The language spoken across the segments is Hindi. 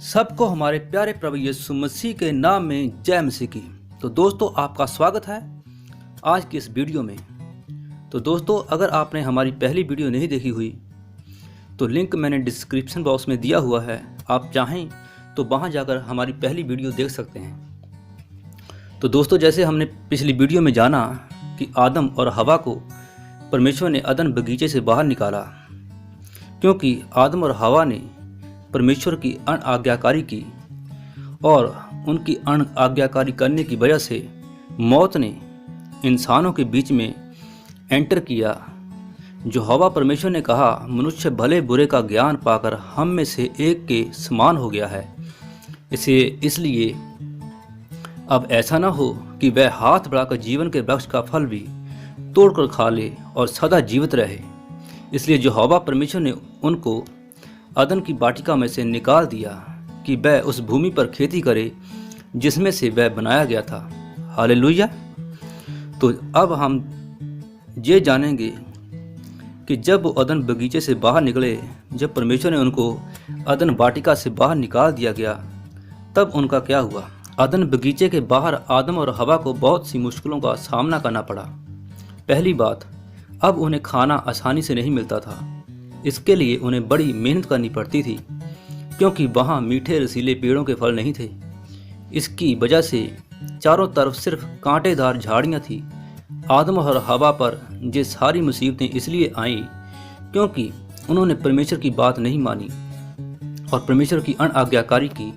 सबको हमारे प्यारे प्रभु यीशु मसीह के नाम में जय मसीह की। तो दोस्तों, आपका स्वागत है आज की इस वीडियो में। तो दोस्तों, अगर आपने हमारी पहली वीडियो नहीं देखी हुई तो लिंक मैंने डिस्क्रिप्शन बॉक्स में दिया हुआ है, आप चाहें तो वहां जाकर हमारी पहली वीडियो देख सकते हैं। तो दोस्तों, जैसे हमने पिछली वीडियो में जाना कि आदम और हवा को परमेश्वर ने अदन बगीचे से बाहर निकाला, क्योंकि आदम और हवा ने परमेश्वर की अनआज्ञाकारी की और उनकी अनआज्ञाकारी करने की वजह से मौत ने इंसानों के बीच में एंटर किया। जो हवा परमेश्वर ने कहा मनुष्य भले बुरे का ज्ञान पाकर हम में से एक के समान हो गया है, इसलिए अब ऐसा न हो कि वह हाथ बढ़ाकर जीवन के वृक्ष का फल भी तोड़कर खा ले और सदा जीवित रहे। इसलिए जो हवा परमेश्वर ने उनको अदन की वाटिका में से निकाल दिया कि वह उस भूमि पर खेती करे जिसमें से वह बनाया गया था। हालेलुया। तो अब हम ये जानेंगे कि जब वो अदन बगीचे से बाहर निकले, जब परमेश्वर ने उनको अदन वाटिका से बाहर निकाल दिया गया, तब उनका क्या हुआ। अदन बगीचे के बाहर आदम और हवा को बहुत सी मुश्किलों का सामना करना पड़ा। पहली बात, अब उन्हें खाना आसानी से नहीं मिलता था। इसके लिए उन्हें बड़ी मेहनत करनी पड़ती थी, क्योंकि वहाँ मीठे रसीले पेड़ों के फल नहीं थे। इसकी वजह से चारों तरफ सिर्फ कांटेदार झाड़ियाँ थीं। आदम और हवा पर ये सारी मुसीबतें इसलिए आईं क्योंकि उन्होंने परमेश्वर की बात नहीं मानी और परमेश्वर की अनआज्ञाकारी की,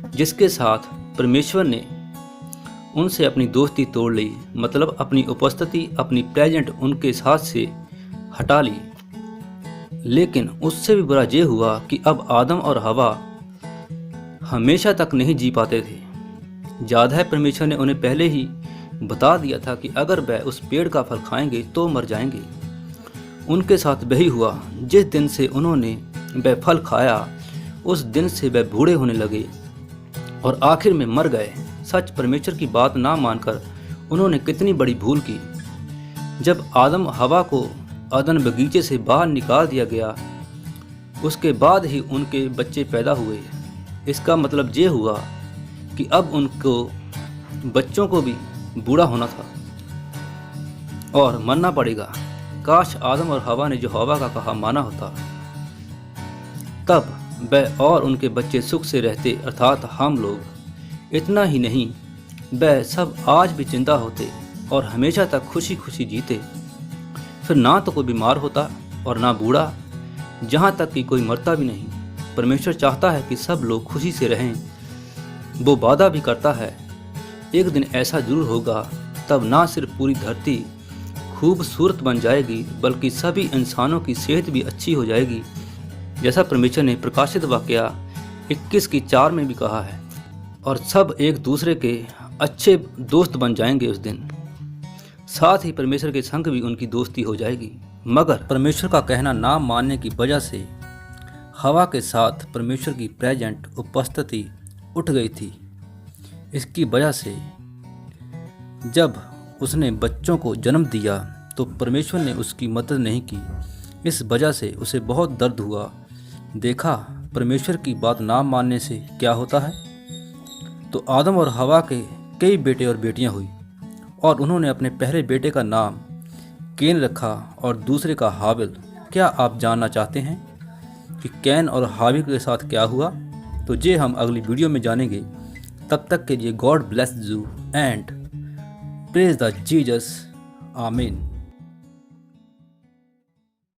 जिसके साथ परमेश्वर ने उनसे अपनी दोस्ती तोड़ ली, मतलब अपनी उपस्थिति, अपनी प्रेजेंट उनके साथ से हटा ली। लेकिन उससे भी बुरा ये हुआ कि अब आदम और हवा हमेशा तक नहीं जी पाते थे। याद है, परमेश्वर ने उन्हें पहले ही बता दिया था कि अगर वह उस पेड़ का फल खाएंगे तो मर जाएंगे। उनके साथ वही हुआ। जिस दिन से उन्होंने वह फल खाया, उस दिन से वह बूढ़े होने लगे और आखिर में मर गए। सच, परमेश्वर की बात ना मानकर उन्होंने कितनी बड़ी भूल की। जब आदम हवा को अदन बगीचे से बाहर निकाल दिया गया, उसके बाद ही उनके बच्चे पैदा हुए। इसका मतलब ये हुआ कि अब उनको बच्चों को भी बूढ़ा होना था और मरना पड़ेगा। काश आदम और हवा ने जो हवा का कहा माना होता, तब वह और उनके बच्चे सुख से रहते, अर्थात हम लोग। इतना ही नहीं, वह सब आज भी जिंदा होते और हमेशा तक खुशी खुशी जीते। फिर ना तो कोई बीमार होता और ना बूढ़ा, जहाँ तक कि कोई मरता भी नहीं। परमेश्वर चाहता है कि सब लोग खुशी से रहें। वो वादा भी करता है, एक दिन ऐसा जरूर होगा, तब ना सिर्फ पूरी धरती खूबसूरत बन जाएगी, बल्कि सभी इंसानों की सेहत भी अच्छी हो जाएगी, जैसा परमेश्वर ने प्रकाशित वाकया 21:4 में भी कहा है। और सब एक दूसरे के अच्छे दोस्त बन जाएंगे उस दिन। साथ ही परमेश्वर के संग भी उनकी दोस्ती हो जाएगी। मगर परमेश्वर का कहना ना मानने की वजह से हवा के साथ परमेश्वर की प्रेजेंट उपस्थिति उठ गई थी। इसकी वजह से जब उसने बच्चों को जन्म दिया तो परमेश्वर ने उसकी मदद नहीं की। इस वजह से उसे बहुत दर्द हुआ। देखा परमेश्वर की बात ना मानने से क्या होता है। तो आदम और हवा के कई बेटे और बेटियां हुई और उन्होंने अपने पहले बेटे का नाम कैन रखा और दूसरे का हाबिल। क्या आप जानना चाहते हैं कि कैन और हाबिल के साथ क्या हुआ? तो ये हम अगली वीडियो में जानेंगे। तब तक के लिए God bless you and praise the Jesus. आमीन।